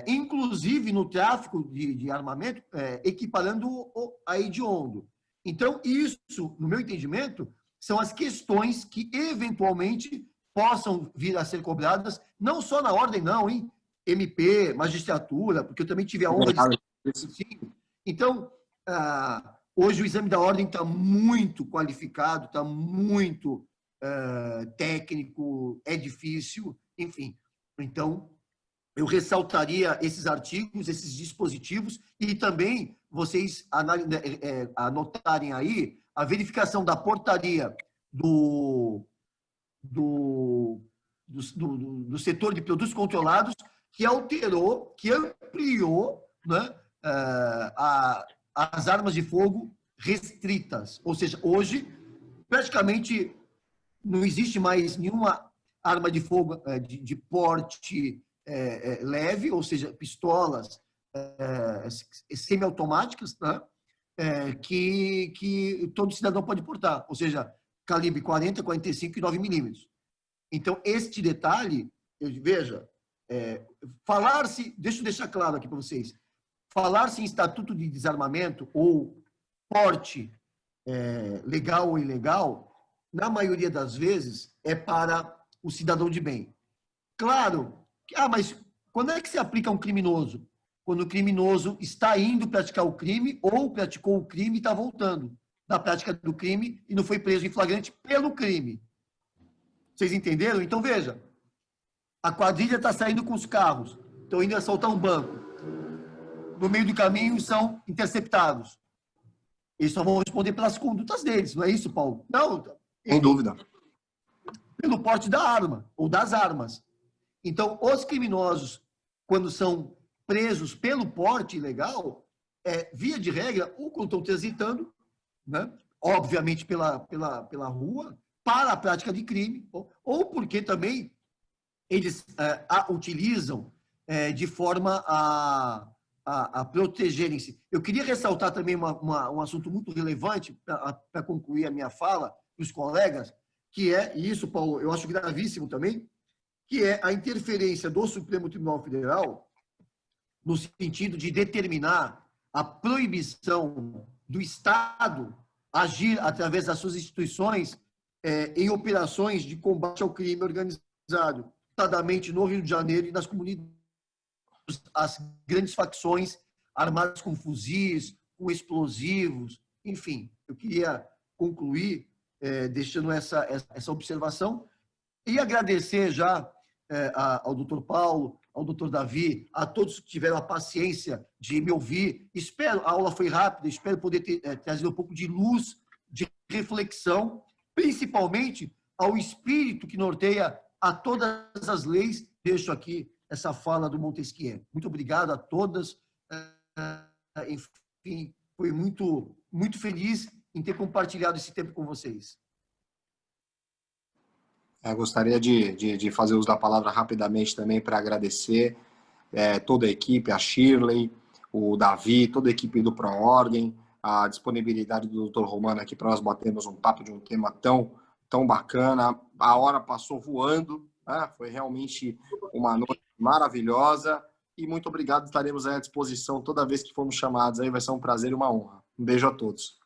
Inclusive no tráfico de armamento, equiparando a hediondo. Então, isso, no meu entendimento, são as questões que, eventualmente, possam vir a ser cobradas, não só na ordem, não, hein? MP, magistratura, porque eu também tive a honra de... Então, hoje o exame da ordem está muito qualificado, está muito técnico, é difícil, enfim. Então, eu ressaltaria esses artigos, esses dispositivos, e também vocês anotarem aí a verificação da portaria do setor de produtos controlados, que alterou, que ampliou, né, as armas de fogo restritas. Ou seja, hoje, praticamente, não existe mais nenhuma arma de fogo de porte leve, ou seja, pistolas semiautomáticas, né, que todo cidadão pode portar, ou seja, calibre 40, 45 e 9 milímetros. Então, este detalhe, veja, deixa eu deixar claro aqui para vocês, falar-se em estatuto de desarmamento ou porte legal ou ilegal, na maioria das vezes, é para o cidadão de bem. Claro, mas quando é que se aplica um criminoso? Quando o criminoso está indo praticar o crime ou praticou o crime e está voltando da prática do crime e não foi preso em flagrante pelo crime. Vocês entenderam? Então, veja, a quadrilha está saindo com os carros, estão indo assaltar um banco. No meio do caminho são interceptados. Eles só vão responder pelas condutas deles, não é isso, Paulo? Não. Sem dúvida. Pelo porte da arma ou das armas. Então, os criminosos, quando são presos pelo porte ilegal, via de regra, ou quando estão transitando, né, obviamente pela rua, para a prática de crime, ou porque também eles utilizam de forma a protegerem-se. Eu queria ressaltar também um assunto muito relevante, para concluir a minha fala, para os colegas, que e isso, Paulo, eu acho gravíssimo também, que é a interferência do Supremo Tribunal Federal no sentido de determinar a proibição do Estado agir através das suas instituições em operações de combate ao crime organizado, notadamente no Rio de Janeiro e nas comunidades, as grandes facções armadas com fuzis, com explosivos, enfim. Eu queria concluir deixando essa observação e agradecer já ao doutor Paulo, ao doutor Davi, a todos que tiveram a paciência de me ouvir. A aula foi rápida, espero poder ter trazido um pouco de luz, de reflexão, principalmente ao espírito que norteia a todas as leis. Deixo aqui essa fala do Montesquieu. Muito obrigado a todas. Enfim, foi muito, muito feliz em ter compartilhado esse tempo com vocês. Eu gostaria de fazer uso da palavra rapidamente também para agradecer toda a equipe, a Shirley, o Davi, toda a equipe do ProOrdem, a disponibilidade do Dr. Romano aqui para nós batermos um papo de um tema tão bacana. A hora passou voando, né? Foi realmente uma noite maravilhosa e muito obrigado. Estaremos à disposição toda vez que formos chamados. Aí vai ser um prazer e uma honra. Um beijo a todos.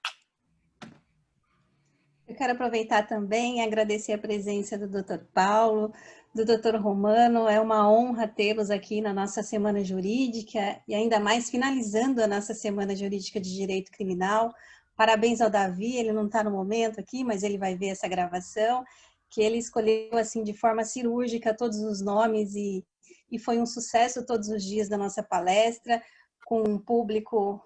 Eu quero aproveitar também e agradecer a presença do Dr. Paulo, do Dr. Romano. É uma honra tê-los aqui na nossa Semana Jurídica e ainda mais finalizando a nossa Semana Jurídica de Direito Criminal. Parabéns ao Davi, ele não está no momento aqui, mas ele vai ver essa gravação, que ele escolheu assim de forma cirúrgica todos os nomes e foi um sucesso todos os dias da nossa palestra, com um público...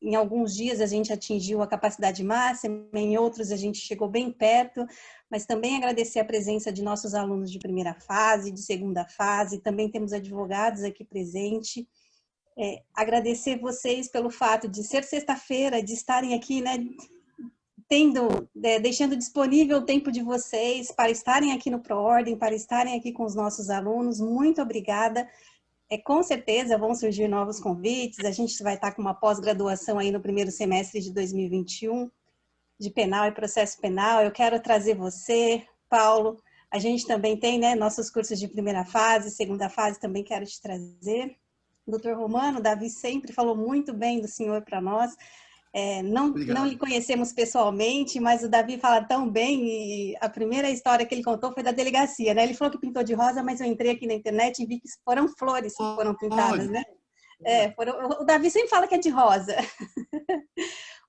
Em alguns dias a gente atingiu a capacidade máxima, em outros a gente chegou bem perto, mas também agradecer a presença de nossos alunos de primeira fase, de segunda fase, também temos advogados aqui presentes. Agradecer vocês pelo fato de ser sexta-feira, de estarem aqui, né, deixando disponível o tempo de vocês para estarem aqui no ProOrdem, para estarem aqui com os nossos alunos. Muito obrigada. Com certeza vão surgir novos convites, a gente vai estar com uma pós-graduação aí no primeiro semestre de 2021, de penal e processo penal. Eu quero trazer você, Paulo, a gente também tem, né, nossos cursos de primeira fase, segunda fase, também quero te trazer. Doutor Romano, o Davi sempre falou muito bem do senhor para nós. Não lhe conhecemos pessoalmente, mas o Davi fala tão bem, e a primeira história que ele contou foi da delegacia, né? Ele falou que pintou de rosa, mas eu entrei aqui na internet e vi que foram flores que foram pintadas, né? O Davi sempre fala que é de rosa,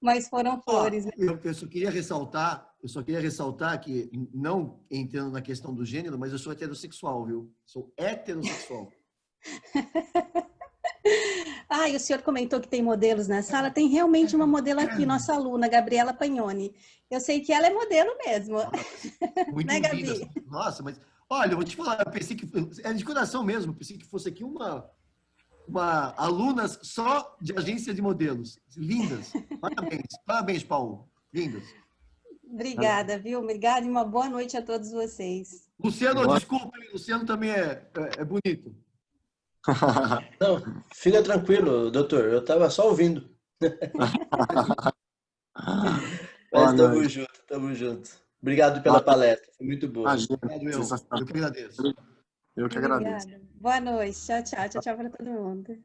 mas foram flores. Né? Eu só queria ressaltar que, não entrando na questão do gênero, mas eu sou heterossexual, viu? Sou heterossexual. E o senhor comentou que tem modelos na sala. Tem realmente uma modelo aqui, nossa aluna, Gabriela Pagnoni. Eu sei que ela é modelo mesmo. Muito né, linda. Gabi? Nossa, mas olha, eu vou te falar, eu pensei que de coração mesmo, eu pensei que fosse aqui uma alunas só de agência de modelos. Lindas. Parabéns, Paulo. Lindas. Obrigada, viu? Obrigada e uma boa noite a todos vocês. Luciano, desculpa, Luciano também é bonito. Não, fica tranquilo, doutor. Eu estava só ouvindo. Mas tamo junto. Obrigado pela palestra, foi muito boa. Eu que agradeço. Eu que agradeço. Obrigada. Boa noite. Tchau, tchau. Tchau, tchau para todo mundo.